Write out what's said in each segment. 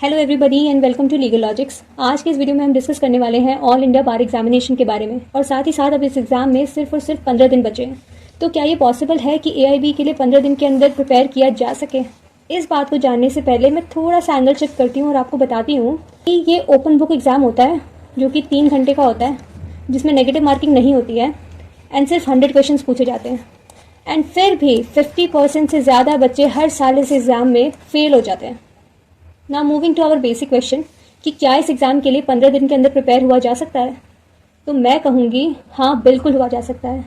Hello everybody and welcome to Legal Logics. आज के इस वीडियो में हम डिस्कस करने वाले हैं ऑल इंडिया बार एग्जामिनेशन के बारे में और साथ ही साथ अब इस एग्जाम में सिर्फ और सिर्फ 15 दिन बचे हैं। तो क्या ये पॉसिबल है कि एआईबी के लिए 15 दिन के अंदर प्रिपेयर किया जा सके? इस बात को जानने से पहले मैं थोड़ा सा एंगल चेक करती हूँ और आपको बताती हूँ कि ये ओपन बुक एग्जाम होता है जो कि 3 घंटे का होता है, जिसमें नेगेटिव मार्किंग नहीं होती है एंड सिर्फ 100 क्वेश्चन पूछे जाते हैं। एंड फिर भी 50% से ज़्यादा बच्चे हर साल इस एग्ज़ाम में फेल हो जाते हैं। Now moving to our basic question कि क्या इस एग्ज़ाम के लिए 15 दिन के अंदर प्रिपेयर हुआ जा सकता है? तो मैं कहूँगी हाँ, बिल्कुल हुआ जा सकता है।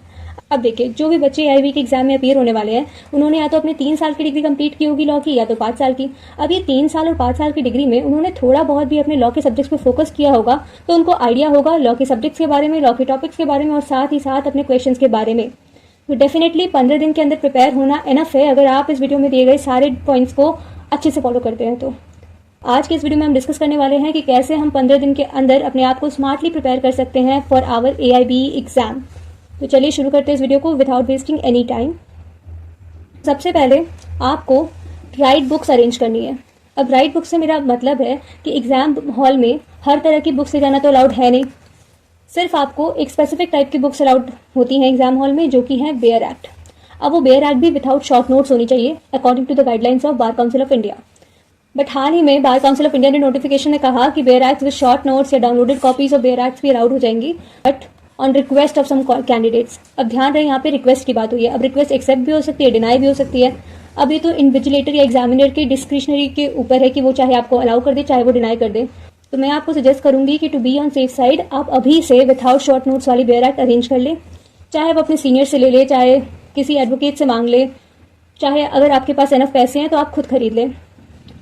अब देखिए, जो भी बच्चे एआईबी के एग्जाम में अपीयर होने वाले हैं उन्होंने या तो अपने 3 साल की डिग्री कंप्लीट की होगी लॉ की, या तो 5 साल की। अब ये 3 साल और 5 साल की डिग्री में उन्होंने थोड़ा बहुत भी अपने लॉ के सब्जेक्ट्स पे फोकस किया होगा, तो उनको आइडिया होगा लॉ के सब्जेक्ट्स के बारे में, लॉ के टॉपिक्स के बारे में और साथ ही साथ अपने क्वेश्चन के बारे में। तो डेफिनेटली 15 दिन के अंदर प्रिपेयर होना इनफ है अगर आप इस वीडियो में दिए गए सारे पॉइंट्स को अच्छे से फॉलो करते हैं। तो आज के इस वीडियो में हम डिस्कस करने वाले हैं कि कैसे हम 15 दिन के अंदर अपने आप को स्मार्टली प्रिपेयर कर सकते हैं फॉर आवर एआईबी एग्जाम। तो चलिए शुरू करते हैं इस वीडियो को विदाउट वेस्टिंग एनी टाइम। सबसे पहले आपको राइट बुक्स अरेंज करनी है। अब राइट बुक से मेरा मतलब है कि एग्जाम हॉल में हर तरह की बुक्स ले जाना तो अलाउड है नहीं, सिर्फ आपको एक स्पेसिफिक टाइप की बुक्स अलाउड होती हैं एग्जाम हॉल में, जो कि है बेयर एक्ट। अब वो बेयर एक्ट भी विदाउट शॉर्ट नोट्स होनी चाहिए according to the guidelines of bar council of India. But हाल ही में बार काउंसिल ऑफ इंडिया ने नोटिफिकेशन में कहा कि bare act with short notes या downloaded copies of bare act भी अलाउड हो जाएंगी, but on request of some candidates. अब ध्यान रहे, यहाँ पे रिक्वेस्ट की बात हुई है। अब रिक्वेस्ट एक्सेप्ट भी हो सकती है, डिनाई भी हो सकती है। अब ये तो इन्विजिलेटर या एग्जामिनर के डिस्क्रिशनरी के ऊपर है कि वो चाहे आपको अलाउ कर दे चाहे वो डिनाई कर दे। तो मैं आपको सजेस्ट करूंगी कि to be on safe side आप अभी से विदाउट शॉर्ट नोट्स वाली बेयर एक्ट अरेंज कर ले, चाहे आप अपने सीनियर से ले ले, चाहे किसी एडवोकेट से मांग ले, चाहे अगर आपके पास एनफ पैसे हैं तो आप खुद खरीद लें।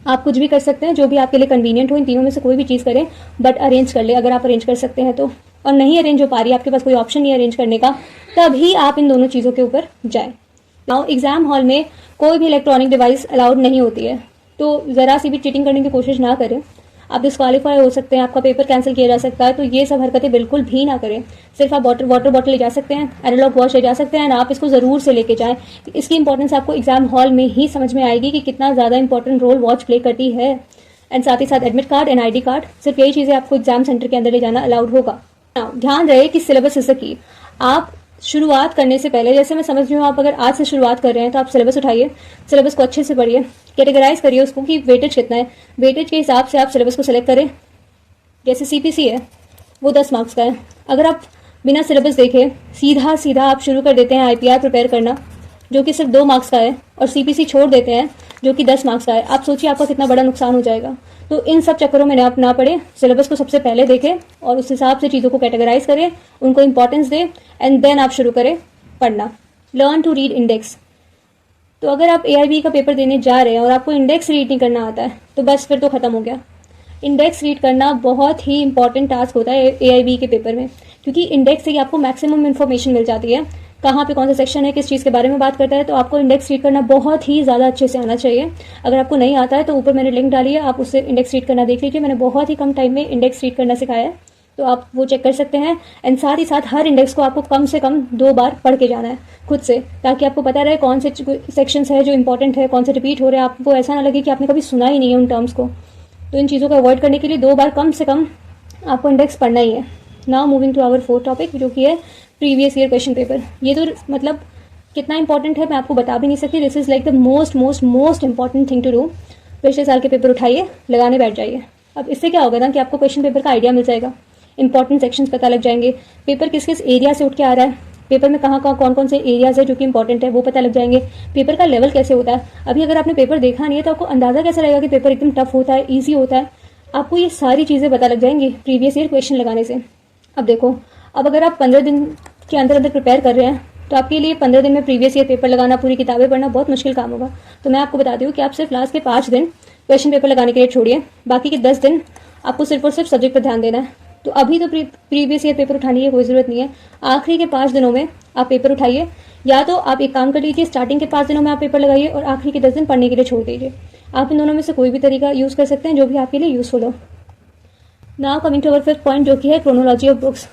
आप कुछ भी कर सकते हैं, जो भी आपके लिए कन्वीनियंट हो। इन तीनों में से कोई भी चीज़ करें, बट अरेंज कर ले अगर आप अरेंज कर सकते हैं तो। और नहीं अरेंज हो पा रही है, आपके पास कोई ऑप्शन नहीं है अरेंज करने का, तभी आप इन दोनों चीज़ों के ऊपर जाए। नाउ एग्जाम हॉल में कोई भी इलेक्ट्रॉनिक डिवाइस अलाउड नहीं होती है, तो ज़रा सी भी चीटिंग करने की कोशिश ना करें। आप डिस्क्वालीफाई हो सकते हैं, आपका पेपर कैंसिल किया जा सकता है, तो ये सब हरकतें बिल्कुल भी ना करें। सिर्फ आप वाटर बॉटल ले जा सकते हैं, एनालॉग वॉच ले जा सकते हैं, आप इसको ज़रूर से लेके जाएं। इसकी इंपॉर्टेंस आपको एग्जाम हॉल में ही समझ में आएगी कि कितना ज़्यादा इंपॉर्टेंट रोल वॉच प्ले करती है। एंड साथ ही साथ admit card and ID card, सिर्फ यही चीज़ें आपको एग्जाम सेंटर के अंदर ले जाना अलाउड होगा। ध्यान रहे कि सिलेबस इज द की। आप शुरुआत करने से पहले, जैसे मैं समझ रही हूँ, आप अगर आज से शुरुआत कर रहे हैं तो आप सिलेबस उठाइए, सिलेबस को अच्छे से पढ़िए, कैटेगराइज करिए उसको कि वेटेज कितना है। वेटेज के हिसाब से आप सिलेबस को सिलेक्ट करें। जैसे CPC है वो 10 मार्क्स का है, अगर आप बिना सिलेबस देखे सीधा आप शुरू कर देते हैं IPR प्रिपेयर करना, जो कि सिर्फ 2 मार्क्स का है, और CPC छोड़ देते हैं जो कि 10 मार्क्स का है, आप सोचिए आपका कितना बड़ा नुकसान हो जाएगा। तो इन सब चक्करों में आप ना पड़े, सिलेबस को सबसे पहले देखें और उस हिसाब से चीज़ों को कैटेगराइज करें, उनको इंपॉर्टेंस दें एंड देन आप शुरू करें पढ़ना। Learn to read index. तो अगर आप AIB का पेपर देने जा रहे हैं और आपको इंडेक्स रीड नहीं करना आता है तो बस फिर तो ख़त्म हो गया। इंडेक्स रीड करना बहुत ही इंपॉर्टेंट टास्क होता है AIB के पेपर में, क्योंकि इंडेक्स से ही आपको मैक्सिमम इन्फॉर्मेशन मिल जाती है, कहाँ पे कौन सा सेक्शन है, किस चीज़ के बारे में बात करता है। तो आपको इंडेक्स रीड करना बहुत ही ज़्यादा अच्छे से आना चाहिए। अगर आपको नहीं आता है तो ऊपर मैंने लिंक डाली है, आप उससे इंडेक्स रीड करना देख लीजिए। मैंने बहुत ही कम टाइम में इंडेक्स रीड करना सिखाया है, तो आप वो चेक कर सकते हैं। एंड साथ ही साथ हर इंडेक्स को आपको कम से कम 2 बार पढ़ के जाना है खुद से, ताकि आपको पता रहे कौन से सेक्शंस है जो इंपॉर्टेंट है, कौन से रिपीट हो रहे हैं, आपको ऐसा ना लगे कि आपने कभी सुना ही नहीं है उन टर्म्स को। तो इन चीज़ों को अवॉइड करने के लिए 2 बार कम से कम आपको इंडेक्स पढ़ना ही है। Now moving to our 4th topic, जो कि है प्रीवियस ईयर क्वेश्चन पेपर। ये तो मतलब कितना इंपॉर्टेंट है मैं आपको बता भी नहीं सकती। This is like the most important thing to do. पिछले साल के पेपर उठाइए, लगाने बैठ जाइए। अब इससे क्या होगा ना कि आपको क्वेश्चन पेपर का आइडिया मिल जाएगा, इंपॉर्टेंट सेक्शंस पता लग जाएंगे, पेपर किस किस एरिया से उठ के आ रहा है, पेपर में कहाँ कौन से एरियाज है जो कि इंपॉर्टेंट है वो पता लग जाएंगे, पेपर का लेवल कैसे होता है। अभी अगर आपने पेपर देखा नहीं है तो आपको अंदाज़ा कैसे रहेगा कि पेपर एकदम टफ होता है, ईजी होता है। आपको ये सारी चीज़ें पता लग जाएंगी प्रीवियस ईयर क्वेश्चन लगाने से। अब देखो, अब अगर आप 15 दिन के अंदर प्रिपेयर कर रहे हैं तो आपके लिए 15 दिन में प्रीवियस ईयर पेपर लगाना, पूरी किताबें पढ़ना बहुत मुश्किल काम होगा। तो मैं आपको बताती हूँ कि आप सिर्फ लास्ट के 5 दिन क्वेश्चन पेपर लगाने के लिए छोड़िए, बाकी के 10 दिन आपको सिर्फ और सिर्फ सब्जेक्ट पर ध्यान देना है। तो अभी तो प्रीवियस ईयर पेपर उठाने की कोई ज़रूरत नहीं है। आखिरी के 5 दिनों में आप पेपर उठाइए, या तो आप एक काम कर लीजिए, स्टार्टिंग के 5 दिनों में आप पेपर लगाइए और आखिरी के 10 दिन पढ़ने के लिए छोड़ दीजिए। आप इन दोनों में से कोई भी तरीका यूज़ कर सकते हैं जो भी आपके लिए यूज़फुल हो। Now coming to our 5th point, जो कि है क्रोनोलॉजी ऑफ बुक्स।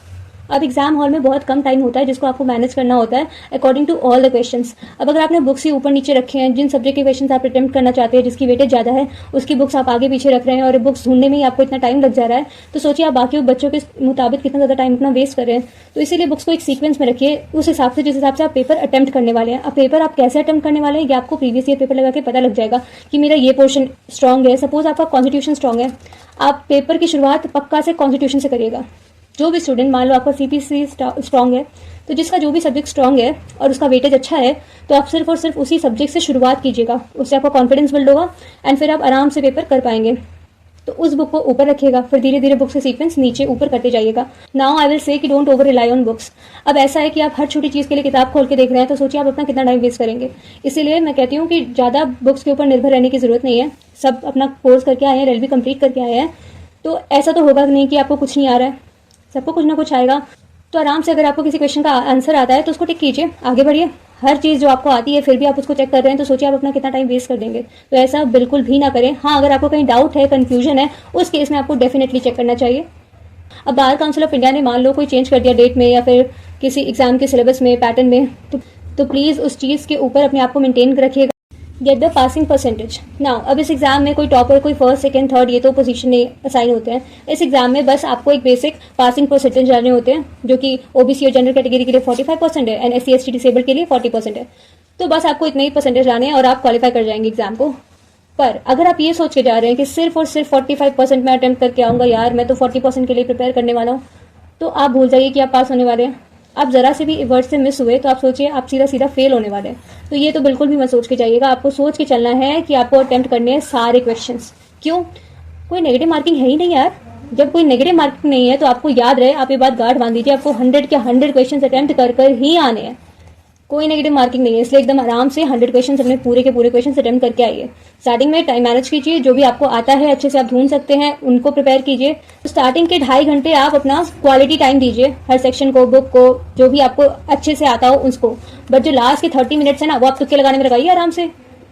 अब एग्जाम हॉल में बहुत कम टाइम होता है जिसको आपको मैनेज करना होता है according to all the questions. अब अगर आपने बुक्स ही ऊपर नीचे रखे हैं, जिन सब्जेक्ट के क्वेश्चंस आप अटेम्प्ट करना चाहते हैं, जिसकी वेटेज ज़्यादा है, उसकी बुक्स आप आगे पीछे रख रहे हैं और बुक्स ढूंढने में ही आपको इतना टाइम लग जा रहा है, तो सोचिए आप बाकी बच्चों के मुताबिक कितना ज़्यादा टाइम अपना वेस्ट कर रहे हैं। तो इसीलिए बुक्स को एक सीक्वेंस में रखिए, उस हिसाब से जिस हिसाब से आप पेपर अटेम्प्ट करने वाले हैं। अब पेपर आप कैसे अटेम्प्ट करने वाले हैं ये आपको प्रीवियस ईयर पेपर लगा के पता लग जाएगा कि मेरा ये पोर्शन स्ट्रॉन्ग है। सपोज आपका कॉन्स्टिट्यूशन स्ट्रॉन्ग है, आप पेपर की शुरुआत पक्का से कॉन्स्टिट्यूशन से करिएगा। जो भी स्टूडेंट, मान लो आपका सीपीसी स्ट्रॉन्ग है, तो जिसका जो भी सब्जेक्ट स्ट्रॉन्ग है और उसका वेटेज अच्छा है, तो आप सिर्फ और सिर्फ उसी सब्जेक्ट से शुरुआत कीजिएगा। उससे आपका कॉन्फिडेंस बिल्ड होगा एंड फिर आप आराम से पेपर कर पाएंगे। तो उस बुक को ऊपर रखिएगा, फिर धीरे धीरे बुक्स के सीक्वेंस नीचे ऊपर करते जाइएगा। नाउ आई विल से कि don't over rely on books. अब ऐसा है कि आप हर छोटी चीज़ के लिए किताब खोल के देख रहे हैं, तो सोचिए आप अपना कितना टाइम वेस्ट करेंगे। इसीलिए मैं कहती हूँ कि ज़्यादा बुक्स के ऊपर निर्भर रहने की जरूरत नहीं है। सब अपना कोर्स करके आए हैं, रेलवे कंप्लीट करके आए हैं, तो ऐसा तो होगा नहीं कि आपको कुछ नहीं आ रहा है, सबको कुछ ना कुछ आएगा। तो आराम से अगर आपको किसी क्वेश्चन का आंसर आता है तो उसको टिक कीजिए, आगे बढ़िए। हर चीज़ जो आपको आती है फिर भी आप उसको चेक कर रहे हैं, तो सोचिए आप अपना कितना टाइम वेस्ट कर देंगे। तो ऐसा बिल्कुल भी ना करें। हाँ, अगर आपको कहीं डाउट है, कंफ्यूजन है, उस केस में आपको डेफिनेटली चेक करना चाहिए। अब बार काउंसिल ऑफ इंडिया ने मान लो कोई चेंज कर दिया डेट में या फिर किसी एग्जाम के सिलेबस में, पैटर्न में, तो प्लीज़ उस चीज़ के ऊपर अपने आप को मेंटेन रखिएगा। Get the passing percentage. Now अब इस एग्जाम में कोई टॉपर, कोई फर्स्ट, सेकंड, थर्ड, ये तो पोजीशन नहीं असाइन होते हैं। इस एग्जाम में बस आपको एक बेसिक पासिंग परसेंटेज जाने होते हैं, जो कि ओबीसी और जनरल कैटेगरी के लिए 45% है एंड SC ST डिसेबल के लिए 40% है। तो बस आपको इतने ही परसेंटेज लाने हैं और आप क्वालिफाई कर जाएंगे एग्जाम को। पर अगर आप ये सोच के जा रहे हैं कि सिर्फ और सिर्फ 45% में अटेम्प्ट करके आऊँगा, यार मैं तो 40% के लिए प्रिपेयर करने वाला हूँ, तो आप भूल जाइए कि आप पास होने वाले हैं। आप जरा से भी वर्ड से मिस हुए तो आप सोचिए आप सीधा सीधा फेल होने वाले हैं। तो ये तो बिल्कुल भी मत सोच के जाइएगा। आपको सोच के चलना है कि आपको अटेम्प्ट करने हैं सारे क्वेश्चंस। क्यों? कोई नेगेटिव मार्किंग है ही नहीं यार। जब कोई नेगेटिव मार्किंग नहीं है तो आपको याद रहे, आप ये बात गार्ड बांध दीजिए, आपको 100 के 100 क्वेश्चन अटेम्प्ट कर ही आने हैं। कोई नेगेटिव मार्किंग नहीं है, इसलिए एकदम आराम से 100 क्वेश्चन अपने पूरे के पूरे क्वेश्चन अटेम्प्ट करके आइए। स्टार्टिंग में टाइम मैनेज कीजिए, जो भी आपको आता है अच्छे से आप ढूंढ सकते हैं उनको प्रिपेयर कीजिए। तो स्टार्टिंग के 2.5 घंटे आप अपना क्वालिटी टाइम दीजिए हर सेक्शन को, बुक को, जो भी आपको अच्छे से आता हो उसको। बट जो लास्ट के 30 मिनट्स है ना, वो आप तुक्के लगाने में लगाइए आराम से।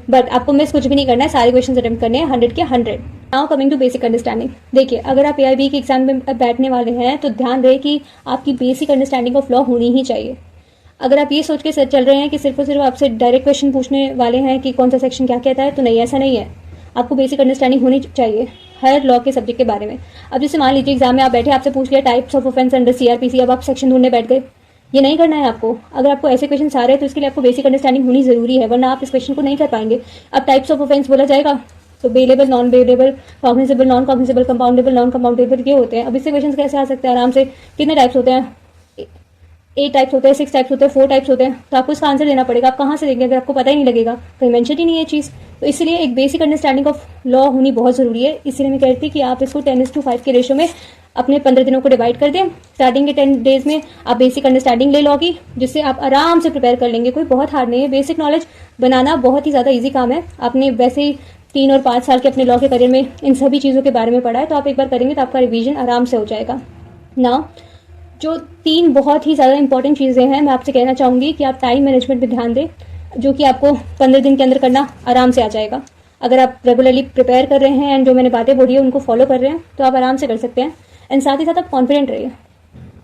बट आपको मिस कुछ भी नहीं करना है, सारे क्वेश्चन अटेम्प्ट करने हैं 100 के 100। Now coming to basic understanding. देखिए, अगर आप AIB के एग्जाम में बैठने वाले हैं तो ध्यान रहे कि आपकी बेसिक अंडरस्टैंडिंग ऑफ लॉ होनी ही चाहिए। अगर आप ये सोच के चल रहे हैं कि सिर्फ और सिर्फ आपसे डायरेक्ट क्वेश्चन पूछने वाले हैं कि कौन सा सेक्शन क्या कहता है, तो नहीं, ऐसा नहीं है। आपको बेसिक अंडरस्टैंडिंग होनी चाहिए हर लॉ के सब्जेक्ट के बारे में। अब जैसे मान लीजिए एग्जाम में आप बैठे, आपसे पूछ लिया types of offence under CRPC, अब आप सेक्शन ढूंढने बैठ गए। ये नहीं करना है आपको। अगर आपको ऐसे क्वेश्चन आ रहे हैं तो इसके लिए आपको बेसिक अंडरस्टैंडिंग होनी जरूरी है, वरना आप इस क्वेश्चन को नहीं कर पाएंगे। अब टाइप्स ऑफ ऑफेंस बोला जाएगा तो bailable, non bailable, cognizable, non cognizable, compoundable, non compoundable, ये होते हैं। अब इससे क्वेश्चन कैसे आ सकते हैं आराम से? कितने टाइप्स होते हैं? 8 टाइप्स होते हैं, 6 टाइप्स होते हैं, 4 टाइप्स होते हैं। तो आपको इसका आंसर देना पड़ेगा। आप कहाँ से देंगे अगर आपको पता ही नहीं लगेगा? कहीं मेंशन ही नहीं है चीज़। तो इसलिए एक बेसिक अंडरस्टैंडिंग ऑफ लॉ होनी बहुत ज़रूरी है। इसलिए मैं कहती कि आप इसको 10:5 के रेशो में अपने 15 दिनों को डिवाइड कर दें। स्टार्टिंग के 10 डेज में आप बेसिक अंडरस्टैंडिंग ले लॉ की, जिससे आप आराम से प्रिपेयर कर लेंगे। कोई बहुत हार्ड नहीं है, बेसिक नॉलेज बनाना बहुत ही ज़्यादा ईजी काम है। आपने वैसे ही 3 और 5 साल के अपने लॉ के करियर में इन सभी चीज़ों के बारे में पढ़ा है, तो आप एक बार करेंगे तो आपका रिवीजन आराम से हो जाएगा ना। जो 3 बहुत ही ज़्यादा इंपॉर्टेंट चीज़ें हैं, मैं आपसे कहना चाहूँगी कि आप टाइम मैनेजमेंट पे ध्यान दें, जो कि आपको 15 दिन के अंदर करना आराम से आ जाएगा। अगर आप रेगुलरली प्रिपेयर कर रहे हैं एंड जो मैंने बातें बोली है उनको फॉलो कर रहे हैं तो आप आराम से कर सकते हैं। एंड साथ ही साथ आप कॉन्फिडेंट रहिए।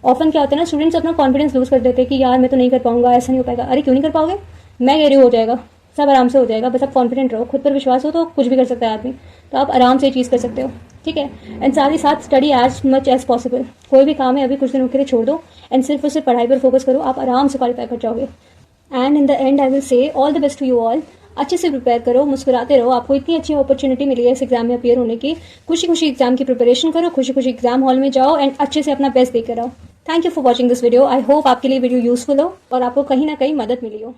ऑफन क्या होता है ना, स्टूडेंट्स अपना कॉन्फिडेंस लूज कर देते हैं कि यार मैं तो नहीं कर पाऊंगा, ऐसा नहीं हो पाएगा। अरे क्यों नहीं कर पाओगे? मैं कह रही हूँ हो जाएगा, सब आराम से हो जाएगा। बस आप कॉन्फिडेंट रहो, खुद पर विश्वास हो तो कुछ भी कर सकता है आदमी। तो आप आराम से ये चीज़ कर सकते हो, ठीक है। एंड साथ ही साथ study as much as possible. कोई भी काम है अभी कुछ दिनों के लिए छोड़ दो एंड सिर्फ और सिर्फ पढ़ाई पर फोकस करो, आप आराम से क्वालिफाई कर जाओगे। And in the end I will say all the best to you all. अच्छे से प्रिपेयर करो, मुस्कुराते रहो। आपको इतनी अच्छी अपॉर्चुनिटी मिली है इस एग्जाम में अपीयर होने की। खुशी खुशी एग्जाम की प्रिपरेशन करो, खुशी खुशी एग्जाम हॉल में जाओ एंड अच्छे से अपना बेस्ट देकर आओ। Thank you for watching this video. I hope आपके लिए वीडियो यूजफुल हो और आपको कहीं ना कहीं मदद मिली हो।